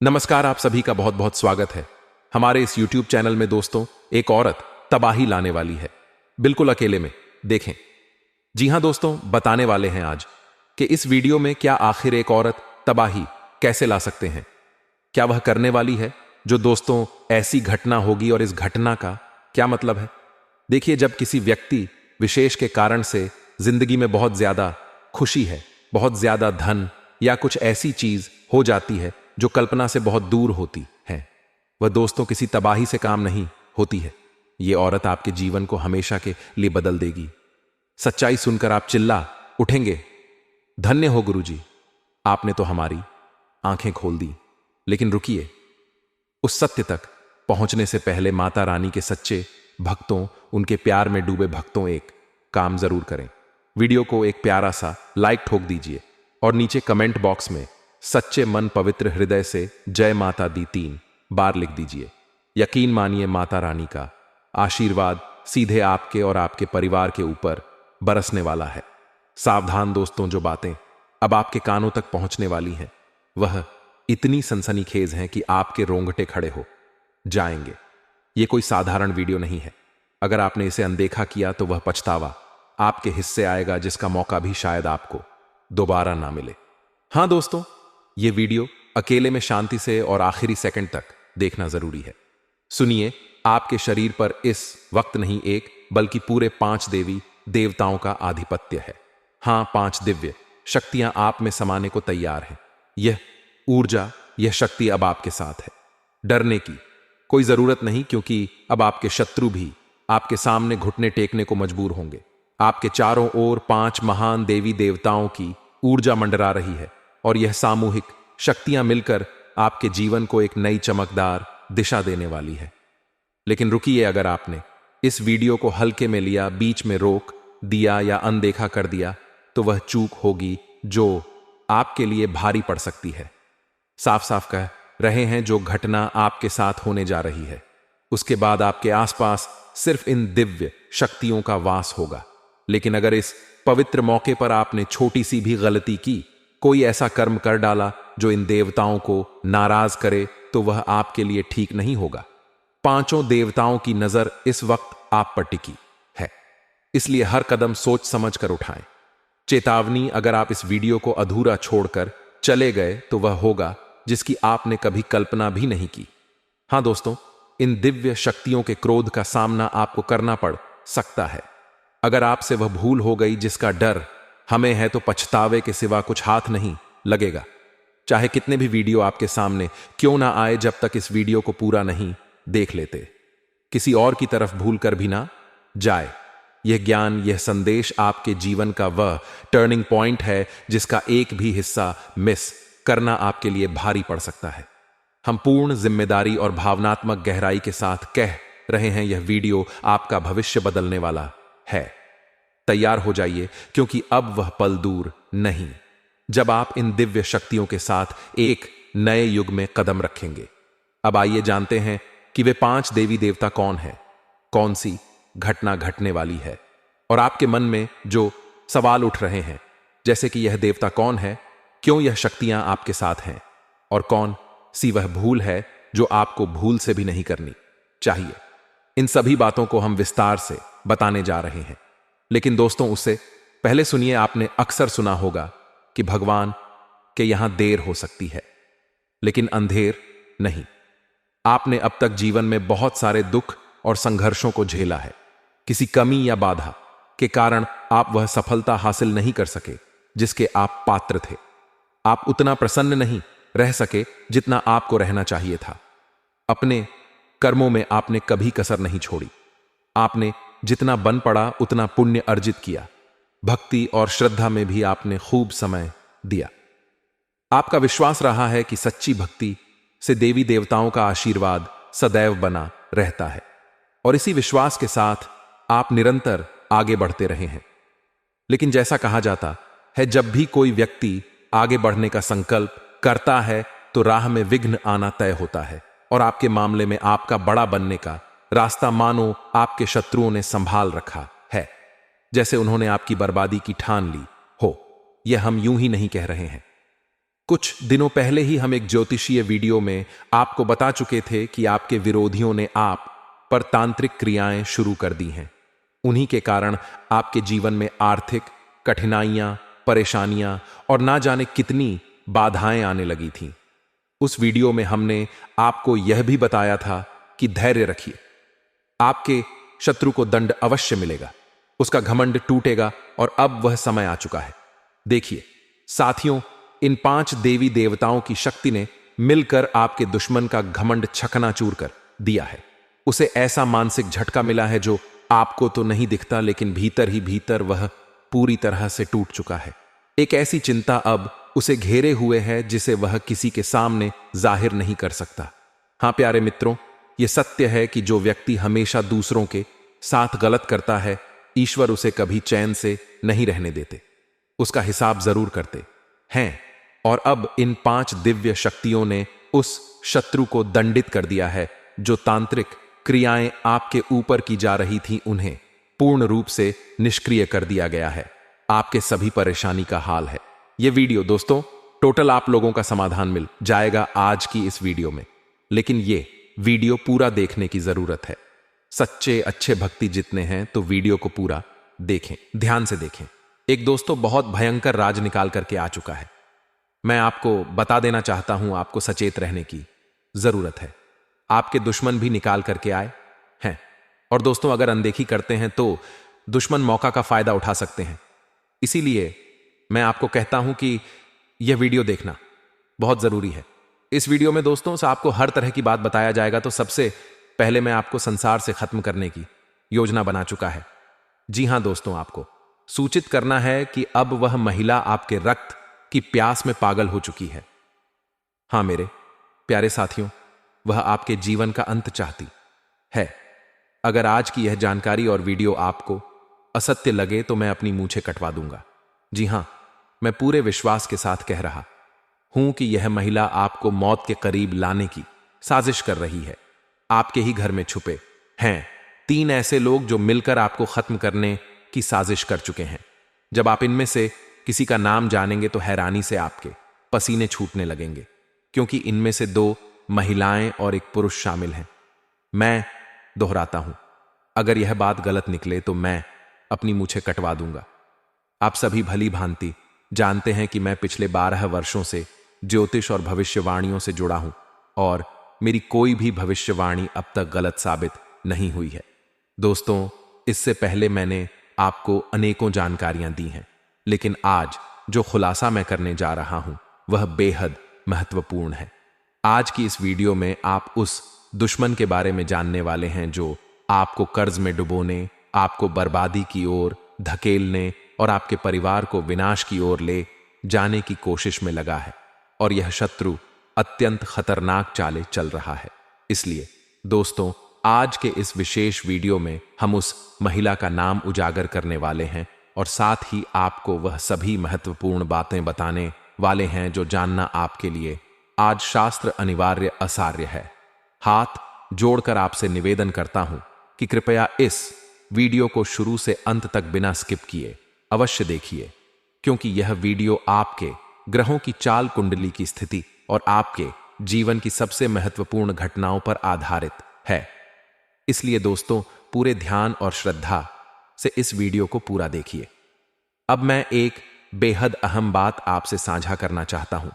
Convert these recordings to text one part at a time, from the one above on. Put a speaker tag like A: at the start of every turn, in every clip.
A: नमस्कार, आप सभी का बहुत बहुत स्वागत है हमारे इस YouTube चैनल में। दोस्तों, एक औरत तबाही लाने वाली है, बिल्कुल अकेले में। देखें, जी हां दोस्तों, बताने वाले हैं आज कि इस वीडियो में क्या आखिर एक औरत तबाही कैसे ला सकते हैं, क्या वह करने वाली है जो दोस्तों ऐसी घटना होगी और इस घटना का क्या मतलब है। देखिए, जब किसी व्यक्ति विशेष के कारण से जिंदगी में बहुत ज्यादा खुशी है, बहुत ज्यादा धन या कुछ ऐसी चीज हो जाती है जो कल्पना से बहुत दूर होती है, वह दोस्तों किसी तबाही से काम नहीं होती है। यह औरत आपके जीवन को हमेशा के लिए बदल देगी। सच्चाई सुनकर आप चिल्ला उठेंगे, धन्य हो गुरुजी, आपने तो हमारी आंखें खोल दी। लेकिन रुकिए, उस सत्य तक पहुंचने से पहले माता रानी के सच्चे भक्तों, उनके प्यार में डूबे भक्तों, एक काम जरूर करें। वीडियो को एक प्यारा सा लाइक ठोक दीजिए और नीचे कमेंट बॉक्स में सच्चे मन पवित्र हृदय से जय माता दी 3 बार लिख दीजिए। यकीन मानिए, माता रानी का आशीर्वाद सीधे आपके और आपके परिवार के ऊपर बरसने वाला है। सावधान दोस्तों, जो बातें अब आपके कानों तक पहुंचने वाली हैं वह इतनी सनसनीखेज हैं कि आपके रोंगटे खड़े हो जाएंगे। यह कोई साधारण वीडियो नहीं है। अगर आपने इसे अनदेखा किया तो वह पछतावा आपके हिस्से आएगा जिसका मौका भी शायद आपको दोबारा ना मिले। हां दोस्तों, यह वीडियो अकेले में शांति से और आखिरी सेकंड तक देखना जरूरी है। सुनिए, आपके शरीर पर इस वक्त नहीं एक बल्कि पूरे 5 देवी देवताओं का आधिपत्य है। हां, 5 दिव्य शक्तियां आप में समाने को तैयार हैं। यह ऊर्जा, यह शक्ति अब आपके साथ है। डरने की कोई जरूरत नहीं, क्योंकि अब आपके शत्रु भी आपके सामने घुटने टेकने को मजबूर होंगे। आपके चारों ओर 5 महान देवी देवताओं की ऊर्जा मंडरा रही है और यह सामूहिक शक्तियां मिलकर आपके जीवन को एक नई चमकदार दिशा देने वाली है। लेकिन रुकिए, अगर आपने इस वीडियो को हल्के में लिया, बीच में रोक दिया या अनदेखा कर दिया तो वह चूक होगी जो आपके लिए भारी पड़ सकती है। साफ साफ कह रहे हैं, जो घटना आपके साथ होने जा रही है उसके बाद आपके आसपास सिर्फ इन दिव्य शक्तियों का वास होगा। लेकिन अगर इस पवित्र मौके पर आपने छोटी सी भी गलती की, कोई ऐसा कर्म कर डाला जो इन देवताओं को नाराज करे, तो वह आपके लिए ठीक नहीं होगा। 5 देवताओं की नजर इस वक्त आप पर टिकी है, इसलिए हर कदम सोच समझ कर उठाएं। चेतावनी, अगर आप इस वीडियो को अधूरा छोड़कर चले गए तो वह होगा जिसकी आपने कभी कल्पना भी नहीं की। हां दोस्तों, इन दिव्य शक्तियों के क्रोध का सामना आपको करना पड़ सकता है। अगर आपसे वह भूल हो गई जिसका डर हमें है, तो पछतावे के सिवा कुछ हाथ नहीं लगेगा। चाहे कितने भी वीडियो आपके सामने क्यों ना आए, जब तक इस वीडियो को पूरा नहीं देख लेते, किसी और की तरफ भूल कर भी ना जाए। यह ज्ञान, यह संदेश आपके जीवन का वह टर्निंग पॉइंट है जिसका एक भी हिस्सा मिस करना आपके लिए भारी पड़ सकता है। हम पूर्ण जिम्मेदारी और भावनात्मक गहराई के साथ कह रहे हैं, यह वीडियो आपका भविष्य बदलने वाला है। तैयार हो जाइए, क्योंकि अब वह पल दूर नहीं जब आप इन दिव्य शक्तियों के साथ एक नए युग में कदम रखेंगे। अब आइए जानते हैं कि वे 5 देवी देवता कौन हैं, कौन सी घटना घटने वाली है, और आपके मन में जो सवाल उठ रहे हैं, जैसे कि यह देवता कौन है, क्यों यह शक्तियां आपके साथ हैं, और कौन सी वह भूल है जो आपको भूल से भी नहीं करनी चाहिए। इन सभी बातों को हम विस्तार से बताने जा रहे हैं। लेकिन दोस्तों, उससे पहले सुनिए, आपने अक्सर सुना होगा कि भगवान के यहां देर हो सकती है लेकिन अंधेर नहीं। आपने अब तक जीवन में बहुत सारे दुख और संघर्षों को झेला है। किसी कमी या बाधा के कारण आप वह सफलता हासिल नहीं कर सके जिसके आप पात्र थे। आप उतना प्रसन्न नहीं रह सके जितना आपको रहना चाहिए था। अपने कर्मों में आपने कभी कसर नहीं छोड़ी। आपने जितना बन पड़ा उतना पुण्य अर्जित किया। भक्ति और श्रद्धा में भी आपने खूब समय दिया। आपका विश्वास रहा है कि सच्ची भक्ति से देवी देवताओं का आशीर्वाद सदैव बना रहता है, और इसी विश्वास के साथ आप निरंतर आगे बढ़ते रहे हैं। लेकिन जैसा कहा जाता है, जब भी कोई व्यक्ति आगे बढ़ने का संकल्प करता है तो राह में विघ्न आना तय होता है, और आपके मामले में आपका बड़ा बनने का रास्ता मानो आपके शत्रुओं ने संभाल रखा है, जैसे उन्होंने आपकी बर्बादी की ठान ली हो। यह हम यूं ही नहीं कह रहे हैं। कुछ दिनों पहले ही हम एक ज्योतिषीय वीडियो में आपको बता चुके थे कि आपके विरोधियों ने आप पर तांत्रिक क्रियाएं शुरू कर दी हैं। उन्हीं के कारण आपके जीवन में आर्थिक कठिनाइयां, परेशानियां और ना जाने कितनी बाधाएं आने लगी थीं। उस वीडियो में हमने आपको यह भी बताया था कि धैर्य रखिए, आपके शत्रु को दंड अवश्य मिलेगा, उसका घमंड टूटेगा और अब वह समय आ चुका है। देखिए साथियों, इन 5 देवी देवताओं की शक्ति ने मिलकर आपके दुश्मन का घमंड चकनाचूर कर दिया है। उसे ऐसा मानसिक झटका मिला है जो आपको तो नहीं दिखता, लेकिन भीतर ही भीतर वह पूरी तरह से टूट चुका है। एक ऐसी चिंता अब उसे घेरे हुए है जिसे वह किसी के सामने जाहिर नहीं कर सकता। हां प्यारे मित्रों, यह सत्य है कि जो व्यक्ति हमेशा दूसरों के साथ गलत करता है, ईश्वर उसे कभी चैन से नहीं रहने देते, उसका हिसाब जरूर करते हैं। और अब इन 5 दिव्य शक्तियों ने उस शत्रु को दंडित कर दिया है जो तांत्रिक क्रियाएं आपके ऊपर की जा रही थी, उन्हें पूर्ण रूप से निष्क्रिय कर दिया गया है। आपके सभी परेशानी का हाल है। यह वीडियो दोस्तों टोटल आप लोगों का समाधान मिल जाएगा आज की इस वीडियो में, लेकिन यह वीडियो पूरा देखने की जरूरत है। सच्चे अच्छे भक्ति जितने हैं तो वीडियो को पूरा देखें, ध्यान से देखें। एक दोस्तों बहुत भयंकर राज निकाल करके आ चुका है। मैं आपको बता देना चाहता हूं, आपको सचेत रहने की जरूरत है। आपके दुश्मन भी निकाल करके आए हैं, और दोस्तों अगर अनदेखी करते हैं तो दुश्मन मौका का फायदा उठा सकते हैं। इसीलिए मैं आपको कहता हूं कि यह वीडियो देखना बहुत जरूरी है। इस वीडियो में दोस्तों से आपको हर तरह की बात बताया जाएगा। तो सबसे पहले मैं आपको संसार से खत्म करने की योजना बना चुका है। जी हां दोस्तों, आपको सूचित करना है कि अब वह महिला आपके रक्त की प्यास में पागल हो चुकी है। हां मेरे प्यारे साथियों, वह आपके जीवन का अंत चाहती है। अगर आज की यह जानकारी और वीडियो आपको असत्य लगे तो मैं अपनी मूंछें कटवा दूंगा। जी हां, मैं पूरे विश्वास के साथ कह रहा हूं कि यह महिला आपको मौत के करीब लाने की साजिश कर रही है। आपके ही घर में छुपे हैं 3 ऐसे लोग जो मिलकर आपको खत्म करने की साजिश कर चुके हैं। जब आप इनमें से किसी का नाम जानेंगे तो हैरानी से आपके पसीने छूटने लगेंगे, क्योंकि इनमें से 2 महिलाएं और एक पुरुष शामिल हैं। मैं दोहराता हूं, अगर यह बात गलत निकले तो मैं अपनी मूंछें कटवा दूंगा। आप सभी भली भांति जानते हैं कि मैं पिछले 12 वर्षों से ज्योतिष और भविष्यवाणियों से जुड़ा हूं, और मेरी कोई भी भविष्यवाणी अब तक गलत साबित नहीं हुई है। दोस्तों, इससे पहले मैंने आपको अनेकों जानकारियां दी हैं, लेकिन आज जो खुलासा मैं करने जा रहा हूं वह बेहद महत्वपूर्ण है। आज की इस वीडियो में आप उस दुश्मन के बारे में जानने वाले हैं जो आपको कर्ज में डुबोने, आपको बर्बादी की ओर धकेलने और आपके परिवार को विनाश की ओर ले जाने की कोशिश में लगा है। और यह शत्रु अत्यंत खतरनाक चालें चल रहा है। इसलिए दोस्तों, आज के इस विशेष वीडियो में हम उस महिला का नाम उजागर करने वाले हैं और साथ ही आपको वह सभी महत्वपूर्ण बातें बताने वाले हैं जो जानना आपके लिए आज शास्त्र अनिवार्य असार्य है। हाथ जोड़कर आपसे निवेदन करता हूं कि कृपया इस वीडियो को शुरू से अंत तक बिना स्किप किए अवश्य देखिए, क्योंकि यह वीडियो आपके ग्रहों की चाल कुंडली की स्थिति और आपके जीवन की सबसे महत्वपूर्ण घटनाओं पर आधारित है। इसलिए दोस्तों, पूरे ध्यान और श्रद्धा से इस वीडियो को पूरा देखिए। अब मैं एक बेहद अहम बात आपसे साझा करना चाहता हूं,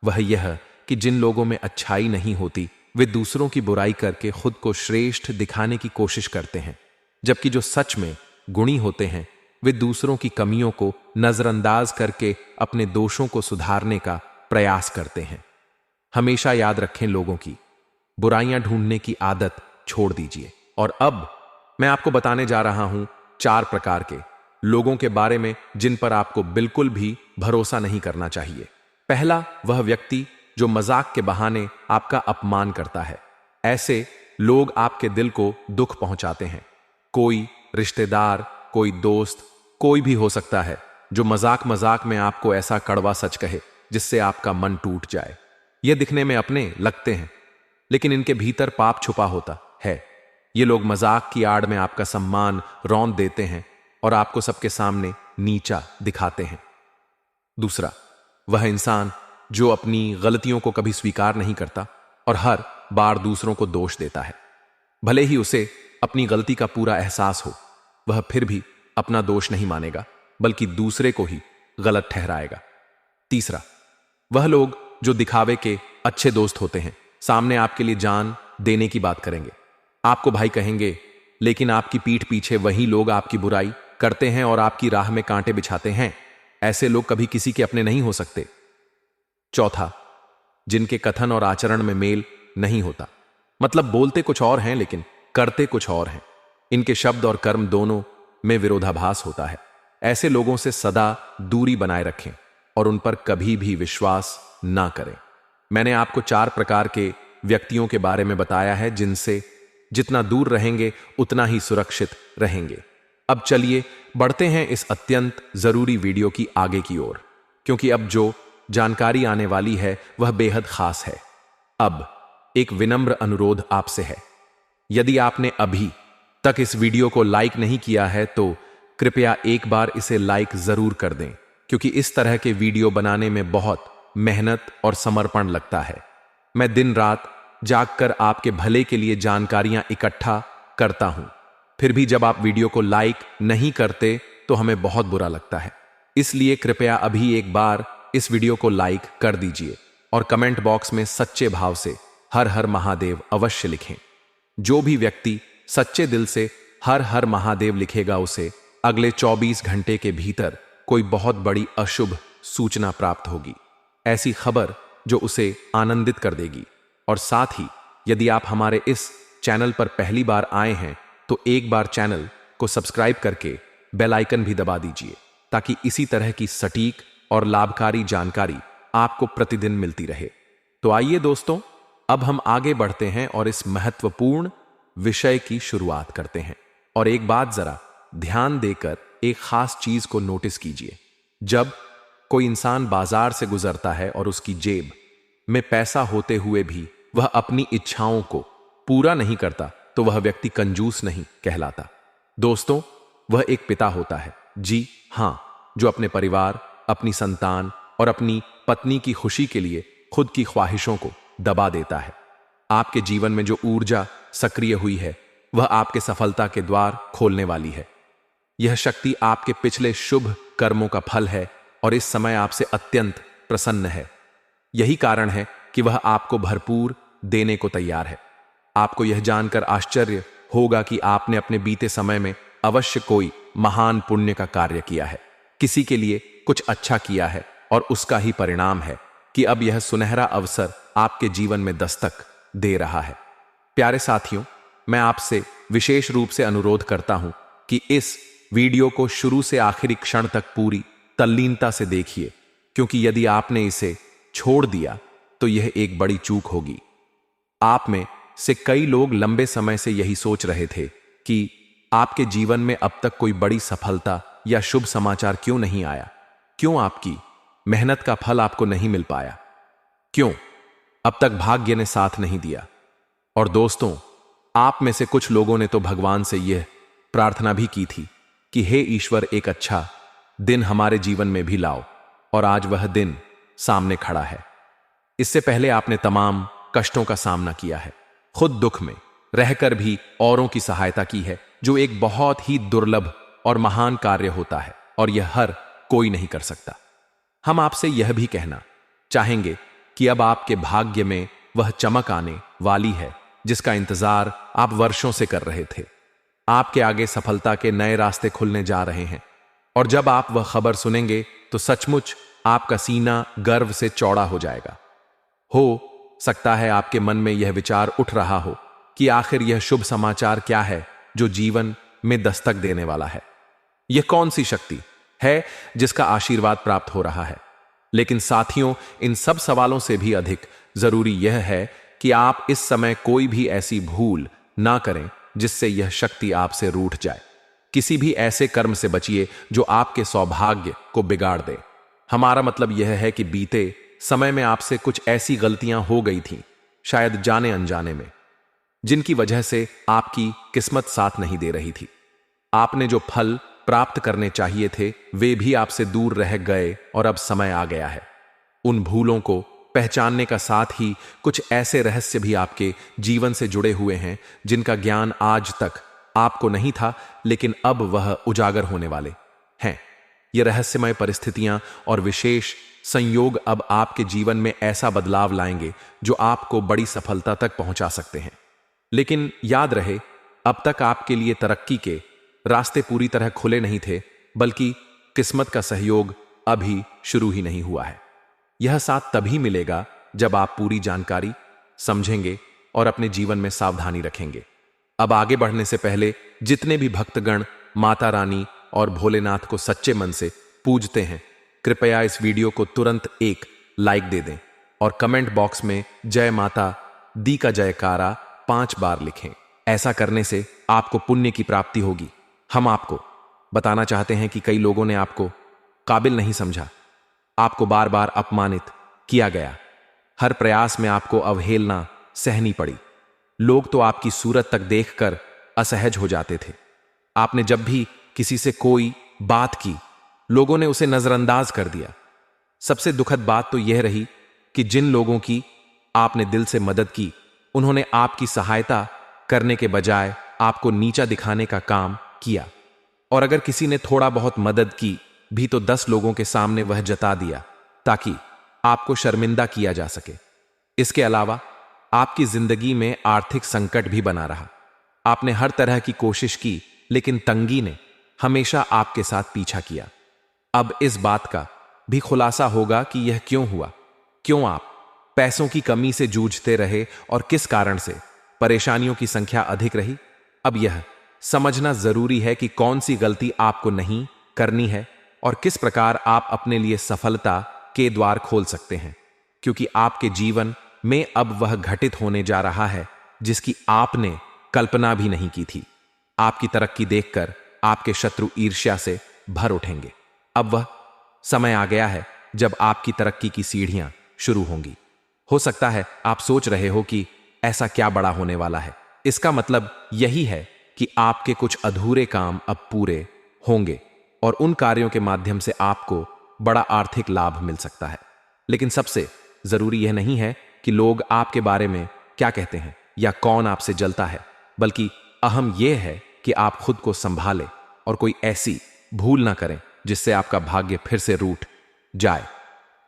A: वह यह कि जिन लोगों में अच्छाई नहीं होती वे दूसरों की बुराई करके खुद को श्रेष्ठ दिखाने की कोशिश करते हैं, जबकि जो सच में गुणी होते हैं वे दूसरों की कमियों को नजरअंदाज करके अपने दोषों को सुधारने का प्रयास करते हैं। हमेशा याद रखें, लोगों की बुराइयां ढूंढने की आदत छोड़ दीजिए। और अब मैं आपको बताने जा रहा हूं 4 प्रकार के लोगों के बारे में जिन पर आपको बिल्कुल भी भरोसा नहीं करना चाहिए। पहला, वह व्यक्ति जो मजाक के बहाने आपका अपमान करता है। ऐसे लोग आपके दिल को दुख पहुंचाते हैं। कोई रिश्तेदार, कोई दोस्त, कोई भी हो सकता है जो मजाक मजाक में आपको ऐसा कड़वा सच कहे जिससे आपका मन टूट जाए। यह दिखने में अपने लगते हैं, लेकिन इनके भीतर पाप छुपा होता है। ये लोग मजाक की आड़ में आपका सम्मान रौंद देते हैं और आपको सबके सामने नीचा दिखाते हैं। दूसरा, वह इंसान जो अपनी गलतियों को कभी स्वीकार नहीं करता और हर बार दूसरों को दोष देता है। भले ही उसे अपनी गलती का पूरा एहसास हो, वह फिर भी अपना दोष नहीं मानेगा, बल्कि दूसरे को ही गलत ठहराएगा। तीसरा, वह लोग जो दिखावे के अच्छे दोस्त होते हैं, सामने आपके लिए जान देने की बात करेंगे, आपको भाई कहेंगे, लेकिन आपकी पीठ पीछे वही लोग आपकी बुराई करते हैं और आपकी राह में कांटे बिछाते हैं। ऐसे लोग कभी किसी के अपने नहीं हो सकते। चौथा, जिनके कथन और आचरण में मेल नहीं होता, मतलब बोलते कुछ और हैं लेकिन करते कुछ और हैं। इनके शब्द और कर्म दोनों में विरोधाभास होता है। ऐसे लोगों से सदा दूरी बनाए रखें और उन पर कभी भी विश्वास ना करें। मैंने आपको 4 प्रकार के व्यक्तियों के बारे में बताया है, जिनसे जितना दूर रहेंगे उतना ही सुरक्षित रहेंगे। अब चलिए बढ़ते हैं इस अत्यंत जरूरी वीडियो की आगे की ओर, क्योंकि अब जो जानकारी आने वाली है वह बेहद खास है। अब एक विनम्र अनुरोध आपसे है, यदि आपने अभी तक इस वीडियो को लाइक नहीं किया है तो कृपया एक बार इसे लाइक जरूर कर दें, क्योंकि इस तरह के वीडियो बनाने में बहुत मेहनत और समर्पण लगता है। मैं दिन रात जागकर आपके भले के लिए जानकारियां इकट्ठा करता हूं, फिर भी जब आप वीडियो को लाइक नहीं करते तो हमें बहुत बुरा लगता है। इसलिए कृपया अभी एक बार इस वीडियो को लाइक कर दीजिए और कमेंट बॉक्स में सच्चे भाव से हर हर महादेव अवश्य लिखें। जो भी व्यक्ति सच्चे दिल से हर हर महादेव लिखेगा, उसे अगले 24 घंटे के भीतर कोई बहुत बड़ी अशुभ सूचना प्राप्त होगी, ऐसी खबर जो उसे आनंदित कर देगी। और साथ ही यदि आप हमारे इस चैनल पर पहली बार आए हैं तो एक बार चैनल को सब्सक्राइब करके बेल आइकन भी दबा दीजिए, ताकि इसी तरह की सटीक और लाभकारी जानकारी आपको प्रतिदिन मिलती रहे। तो आइए दोस्तों, अब हम आगे बढ़ते हैं और इस महत्वपूर्ण विषय की शुरुआत करते हैं। और एक बात जरा ध्यान देकर एक खास चीज को नोटिस कीजिए। जब कोई इंसान बाजार से गुजरता है और उसकी जेब में पैसा होते हुए भी वह अपनी इच्छाओं को पूरा नहीं करता, तो वह व्यक्ति कंजूस नहीं कहलाता। दोस्तों, वह एक पिता होता है, जी हां, जो अपने परिवार, अपनी संतान और अपनी पत्नी की खुशी के लिए खुद की ख्वाहिशों को दबा देता है। आपके जीवन में जो ऊर्जा सक्रिय हुई है वह आपके सफलता के द्वार खोलने वाली है। यह शक्ति आपके पिछले शुभ कर्मों का फल है और इस समय आपसे अत्यंत प्रसन्न है। यही कारण है कि वह आपको भरपूर देने को तैयार है। आपको यह जानकर आश्चर्य होगा कि आपने अपने बीते समय में अवश्य कोई महान पुण्य का कार्य किया है, किसी के लिए कुछ अच्छा किया है, और उसका ही परिणाम है कि अब यह सुनहरा अवसर आपके जीवन में दस्तक दे रहा है। प्यारे साथियों, मैं आपसे विशेष रूप से अनुरोध करता हूं कि इस वीडियो को शुरू से आखिरी क्षण तक पूरी तल्लीनता से देखिए, क्योंकि यदि आपने इसे छोड़ दिया तो यह एक बड़ी चूक होगी। आप में से कई लोग लंबे समय से यही सोच रहे थे कि आपके जीवन में अब तक कोई बड़ी सफलता या शुभ समाचार क्यों नहीं आया, क्यों आपकी मेहनत का फल आपको नहीं मिल पाया, क्यों अब तक भाग्य ने साथ नहीं दिया। और दोस्तों, आप में से कुछ लोगों ने तो भगवान से यह प्रार्थना भी की थी कि हे ईश्वर, एक अच्छा दिन हमारे जीवन में भी लाओ, और आज वह दिन सामने खड़ा है। इससे पहले आपने तमाम कष्टों का सामना किया है, खुद दुख में रहकर भी औरों की सहायता की है, जो एक बहुत ही दुर्लभ और महान कार्य होता है, और यह हर कोई नहीं कर सकता। हम आपसे यह भी कहना चाहेंगे कि अब आपके भाग्य में वह चमक आने वाली है जिसका इंतजार आप वर्षों से कर रहे थे। आपके आगे सफलता के नए रास्ते खुलने जा रहे हैं, और जब आप वह खबर सुनेंगे तो सचमुच आपका सीना गर्व से चौड़ा हो जाएगा। हो सकता है आपके मन में यह विचार उठ रहा हो कि आखिर यह शुभ समाचार क्या है जो जीवन में दस्तक देने वाला है। यह कौन सी शक्ति है जिसका आशीर्वाद प्राप्त हो रहा है। लेकिन साथियों, इन सब सवालों से भी अधिक जरूरी यह है कि आप इस समय कोई भी ऐसी भूल ना करें जिससे यह शक्ति आपसे रूठ जाए। किसी भी ऐसे कर्म से बचिए जो आपके सौभाग्य को बिगाड़ दे। हमारा मतलब यह है कि बीते समय में आपसे कुछ ऐसी गलतियां हो गई थीं, शायद जाने अनजाने में, जिनकी वजह से आपकी किस्मत साथ नहीं दे रही थी। आपने जो फल प्राप्त करने चाहिए थे वे भी आपसे दूर रह गए, और अब समय आ गया है उन भूलों को पहचानने का साथ ही कुछ ऐसे रहस्य भी आपके जीवन से जुड़े हुए हैं जिनका ज्ञान आज तक आपको नहीं था, लेकिन अब वह उजागर होने वाले हैं। ये रहस्यमय परिस्थितियां और विशेष संयोग अब आपके जीवन में ऐसा बदलाव लाएंगे जो आपको बड़ी सफलता तक पहुंचा सकते हैं। लेकिन याद रहे, अब तक आपके लिए तरक्की के रास्ते पूरी तरह खुले नहीं थे, बल्कि किस्मत का सहयोग अभी शुरू ही नहीं हुआ है। यह साथ तभी मिलेगा जब आप पूरी जानकारी समझेंगे और अपने जीवन में सावधानी रखेंगे। अब आगे बढ़ने से पहले जितने भी भक्तगण माता रानी और भोलेनाथ को सच्चे मन से पूजते हैं, कृपया इस वीडियो को तुरंत एक लाइक दे दें और कमेंट बॉक्स में जय माता दी का जयकारा 5 बार लिखें। ऐसा करने से आपको पुण्य की प्राप्ति होगी। हम आपको बताना चाहते हैं कि कई लोगों ने आपको काबिल नहीं समझा, आपको बार बार अपमानित किया गया, हर प्रयास में आपको अवहेलना सहनी पड़ी। लोग तो आपकी सूरत तक देखकर असहज हो जाते थे। आपने जब भी किसी से कोई बात की, लोगों ने उसे नजरअंदाज कर दिया। सबसे दुखद बात तो यह रही कि जिन लोगों की आपने दिल से मदद की, उन्होंने आपकी सहायता करने के बजाय आपको नीचा दिखाने का काम किया। और अगर किसी ने थोड़ा बहुत मदद की भी तो 10 लोगों के सामने वह जता दिया ताकि आपको शर्मिंदा किया जा सके। इसके अलावा आपकी जिंदगी में आर्थिक संकट भी बना रहा। आपने हर तरह की कोशिश की, लेकिन तंगी ने हमेशा आपके साथ पीछा किया। अब इस बात का भी खुलासा होगा कि यह क्यों हुआ, क्यों आप पैसों की कमी से जूझते रहे और किस कारण से परेशानियों की संख्या अधिक रही। अब यह समझना जरूरी है कि कौन सी गलती आपको नहीं करनी है और किस प्रकार आप अपने लिए सफलता के द्वार खोल सकते हैं, क्योंकि आपके जीवन में अब वह घटित होने जा रहा है जिसकी आपने कल्पना भी नहीं की थी। आपकी तरक्की देखकर आपके शत्रु ईर्ष्या से भर उठेंगे। अब वह समय आ गया है जब आपकी तरक्की की सीढ़ियां शुरू होंगी। हो सकता है आप सोच रहे हो कि ऐसा क्या बड़ा होने वाला है। इसका मतलब यही है कि आपके कुछ अधूरे काम अब पूरे होंगे और उन कार्यों के माध्यम से आपको बड़ा आर्थिक लाभ मिल सकता है। लेकिन सबसे जरूरी यह नहीं है कि लोग आपके बारे में क्या कहते हैं या कौन आपसे जलता है, बल्कि अहम यह है कि आप खुद को संभालें और कोई ऐसी भूल ना करें जिससे आपका भाग्य फिर से रूठ जाए।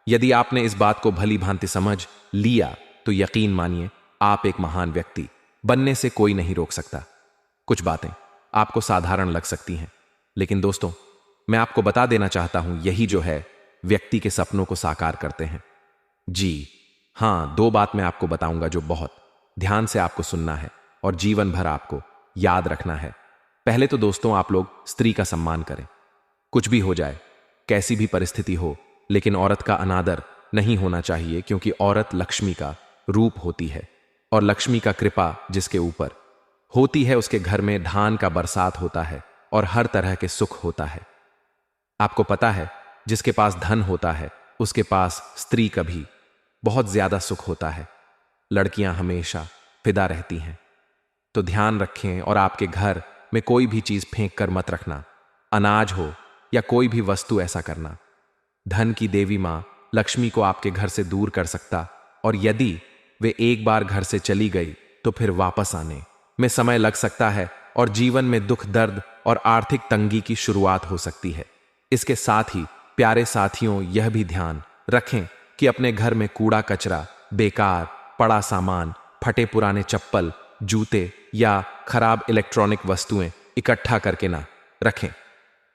A: यदि आपने इस बात को भली भांति समझ लिया तो यकीन मानिए, आप एक महान व्यक्ति बनने से कोई नहीं रोक सकता। कुछ बातें आपको साधारण लग सकती हैं, लेकिन दोस्तों, मैं आपको बता देना चाहता हूं, यही जो है व्यक्ति के सपनों को साकार करते हैं। जी हां, 2 बात मैं आपको बताऊंगा जो बहुत ध्यान से आपको सुनना है और जीवन भर आपको याद रखना है। पहले तो दोस्तों, आप लोग स्त्री का सम्मान करें। कुछ भी हो जाए, कैसी भी परिस्थिति हो, लेकिन औरत का अनादर नहीं होना चाहिए, क्योंकि औरत लक्ष्मी का रूप होती है और लक्ष्मी का कृपा जिसके ऊपर होती है उसके घर में धान का बरसात होता है और हर तरह के सुख होता है। आपको पता है, जिसके पास धन होता है उसके पास स्त्री का भी बहुत ज्यादा सुख होता है। लड़कियां हमेशा फिदा रहती हैं। तो ध्यान रखें और आपके घर में कोई भी चीज फेंक कर मत रखना, अनाज हो या कोई भी वस्तु ऐसा करना। धन की देवी मां लक्ष्मी को आपके घर से दूर कर सकता, और यदि वे एक बार घर से चली गई तो फिर वापस आने में समय लग सकता है और जीवन में दुख, दर्द और आर्थिक तंगी की शुरुआत हो सकती है। इसके साथ ही प्यारे साथियों, यह भी ध्यान रखें कि अपने घर में कूड़ा कचरा, बेकार पड़ा सामान, फटे पुराने चप्पल, जूते या खराब इलेक्ट्रॉनिक वस्तुएं इकट्ठा करके ना रखें।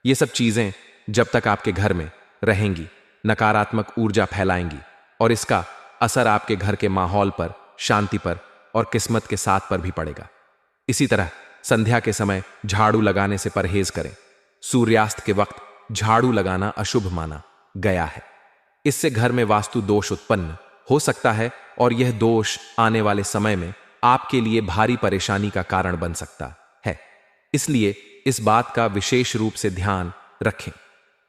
A: ये सब चीजें जब तक आपके घर में रहेंगी नकारात्मक ऊर्जा फैलाएंगी और इसका असर आपके घर के माहौल पर, शांति पर और किस्मत के साथ पर भी पड़ेगा। इसी तरह संध्या के समय झाड़ू लगाने से परहेज करें। सूर्यास्त के वक्त झाड़ू लगाना अशुभ माना गया है। इससे घर में वास्तु दोष उत्पन्न हो सकता है और यह दोष आने वाले समय में आपके लिए भारी परेशानी का कारण बन सकता है। इसलिए इस बात का विशेष रूप से ध्यान रखें।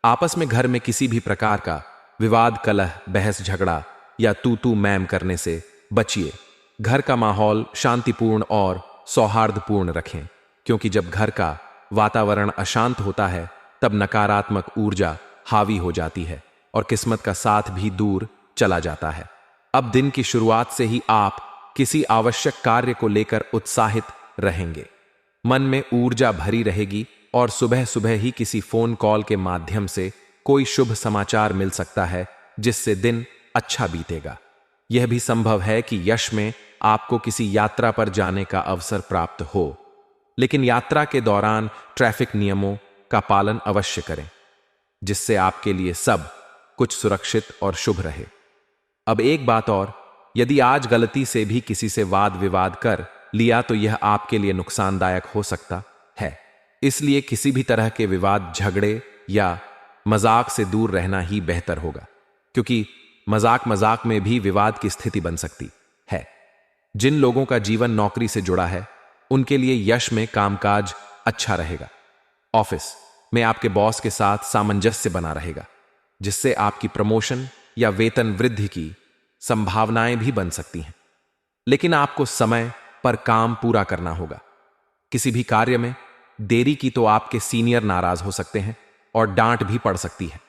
A: आपस में घर में किसी भी प्रकार का विवाद, कलह, बहस, झगड़ा या तू तू मैम करने से बचिए। घर का माहौल शांतिपूर्ण और सौहार्दपूर्ण रखें, क्योंकि जब घर का वातावरण अशांत होता है तब नकारात्मक ऊर्जा हावी हो जाती है और किस्मत का साथ भी दूर चला जाता है। अब दिन की शुरुआत से ही आप किसी आवश्यक कार्य को लेकर उत्साहित रहेंगे। मन में ऊर्जा भरी रहेगी और सुबह सुबह ही किसी फोन कॉल के माध्यम से कोई शुभ समाचार मिल सकता है, जिससे दिन अच्छा बीतेगा। यह भी संभव है कि यश में आपको किसी यात्रा पर जाने का अवसर प्राप्त हो, लेकिन यात्रा के दौरान ट्रैफिक नियमों का पालन अवश्य करें, जिससे आपके लिए सब कुछ सुरक्षित और शुभ रहे। अब एक बात और, यदि आज गलती से भी किसी से वाद विवाद कर लिया तो यह आपके लिए नुकसानदायक हो सकता है। इसलिए किसी भी तरह के विवाद, झगड़े या मजाक से दूर रहना ही बेहतर होगा, क्योंकि मजाक में भी विवाद की स्थिति बन सकती है। जिन लोगों का जीवन नौकरी से जुड़ा है, उनके लिए यश में कामकाज अच्छा रहेगा। ऑफिस में आपके बॉस के साथ सामंजस्य बना रहेगा, जिससे आपकी प्रमोशन या वेतन वृद्धि की संभावनाएं भी बन सकती हैं। लेकिन आपको समय पर काम पूरा करना होगा। किसी भी कार्य में देरी की तो आपके सीनियर नाराज हो सकते हैं और डांट भी पड़ सकती है।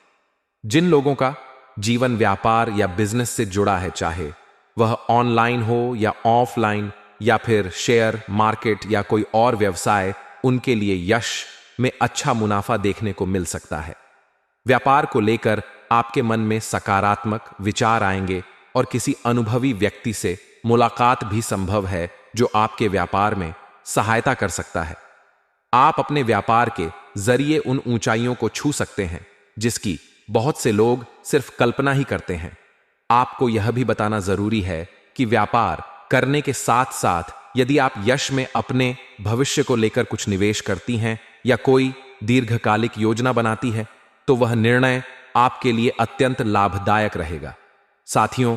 A: जिन लोगों का जीवन व्यापार या बिजनेस से जुड़ा है, चाहे वह ऑनलाइन हो या ऑफलाइन या फिर शेयर मार्केट या कोई और व्यवसाय, उनके लिए यश में अच्छा मुनाफा देखने को मिल सकता है। व्यापार को लेकर आपके मन में सकारात्मक विचार आएंगे और किसी अनुभवी व्यक्ति से मुलाकात भी संभव है, जो आपके व्यापार में सहायता कर सकता है। आप अपने व्यापार के जरिए उन ऊंचाइयों को छू सकते हैं जिसकी बहुत से लोग सिर्फ कल्पना ही करते हैं। आपको यह भी बताना जरूरी है कि व्यापार करने के साथ साथ यदि आप यश में अपने भविष्य को लेकर कुछ निवेश करती हैं या कोई दीर्घकालिक योजना बनाती है, तो वह निर्णय आपके लिए अत्यंत लाभदायक रहेगा। साथियों,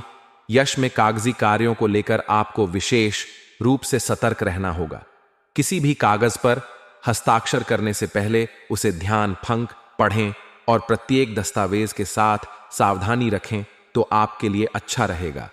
A: यश में कागजी कार्यों को लेकर आपको विशेष रूप से सतर्क रहना होगा। किसी भी कागज पर हस्ताक्षर करने से पहले उसे ध्यानपूर्वक पढ़ें और प्रत्येक दस्तावेज के साथ सावधानी रखें, तो आपके लिए अच्छा रहेगा।